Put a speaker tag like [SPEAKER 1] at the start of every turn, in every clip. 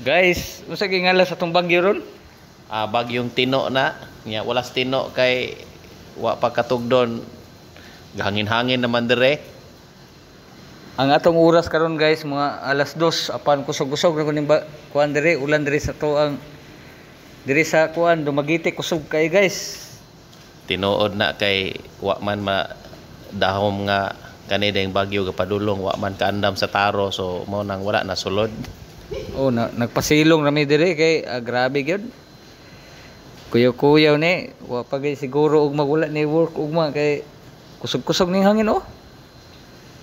[SPEAKER 1] Guys, unsa gingala sa tong bagyo ron?
[SPEAKER 2] Bagyong Tino na. Nya walas Tino kay wa pa katugdon. Gahangin-hangin naman dire.
[SPEAKER 1] Ang atong oras karon guys, mga alas 2 apan kusog-kusog na kuning kuan dire, ulan dire sa tuang dire sa kuan Dumaguete kusog kay guys.
[SPEAKER 2] Tinuod na kay wa man dahom nga kani dayang bagyo kapadulong wa man kaandam sa taro, so mao nang wala na sulod.
[SPEAKER 1] Oh, nagpasilong rami dire kay grabe gyud. Kuyaw-kuyaw ni, wa pa gay siguro og magula ni work ugma kay kusog-kusog ning hangin oh.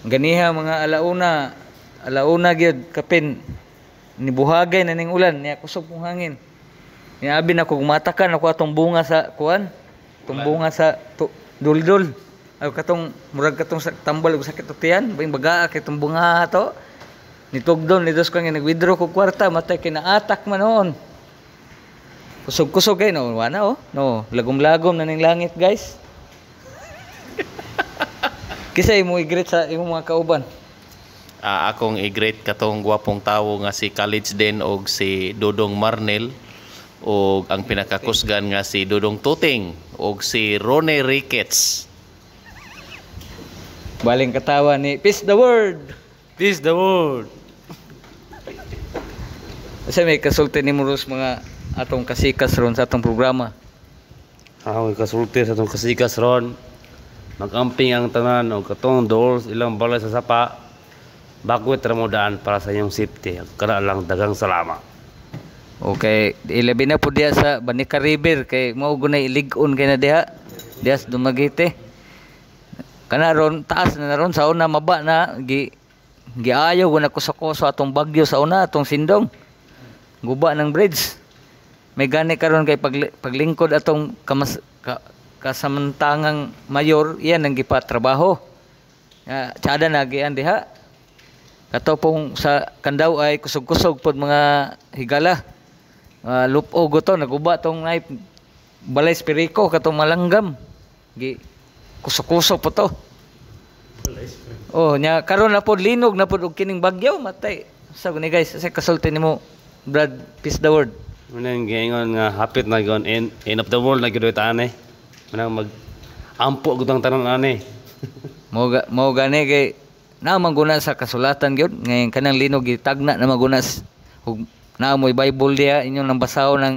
[SPEAKER 1] Ganiha mga alauna gyud kapin ni buhagay na ning ulan niya kusog pong hangin. Niya abi na ko gumatakan ako atong bunga sa kuan, tong bunga sa duldul. Ay katong murag katong tambal og sakit utian, baing bagaa kay tong bunga to. Nitugdon ni dos ko nga nag-withdraw ko kwarta matay kinaatak man noon. Kusog-kusog kay no, wala oh. No, lagom-lagom na ning langit, guys. Kisa imo i-greet sa imong mga kauban?
[SPEAKER 2] Akong i-greet katong gwapong tawo nga si College Den og si Dudong Marnel og ang pinakakusgan nga si Dudong Tuting og si Rone Ricketts.
[SPEAKER 1] Baling katawa ni Peace the Word.
[SPEAKER 2] Peace the world.
[SPEAKER 1] Kasi may kasulti ni Muros mga atong kasikas ron sa atong programa.
[SPEAKER 3] Ako kasulti sa itong kasikas ron. Mag-amping ang tanan o katong doors ilang balay sa sapa. Bakwit ramodaan para sa inyong safety. Kana lang dagang salamat.
[SPEAKER 1] Okay, ilabi na po diya sa Banika River kay mao gunay iligon kay na diha. Diya sa Dumaguete. Kana ron taas na ron sa una maba na giayaw na kusa-kusa atong bagyo sa una atong sindong. Guba ng bridge. May gani karon kay paglingkod atong kasamantangang mayor, iyan ang gipatrabaho. Tsada na gian diha. Kato pong sa Kandaw ay kusog-kusog pod mga higala. Lupo to naguba tong ay balay spiriko katong malanggam. Kusog-kusog po to. Oh, nya karon na pod linog na pod og kining bagyo matay. Sa guni guys, sa kasulti nimo Brad Peace the Word.
[SPEAKER 3] Muna yung gingon nga hapit na yun end of the world na gano'n ane. Muna mag-ampo gutang tanan ane.
[SPEAKER 1] Mao gani kay na maguna sa kasulatan gyud ngayon kanang linog gitagna na magunas ug na mo'y Bible diya inyong nambasahon ng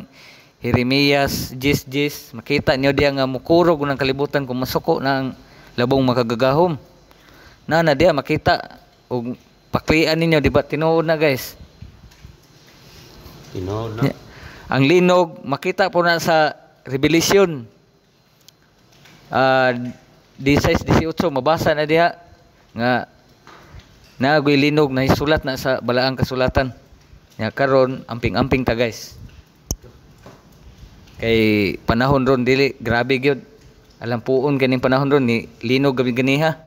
[SPEAKER 1] Jeremias 10:10 makita niyo diya nga mukurog ng kalibutan kung masuko ng labong makagagahom. Na diya makita ug paklian ninyo di ba tinuod na guys.
[SPEAKER 3] Tinuod na.
[SPEAKER 1] Ang linog makita po na sa Revelation 16-18 mabasa na diha nga nagoy linog na isulat na sa balaang kasulatan. Nya karon amping-amping ta guys. Kay panahon ron dili grabe gyud. Alam puon kaning panahon ron ni linog gabi ganiha.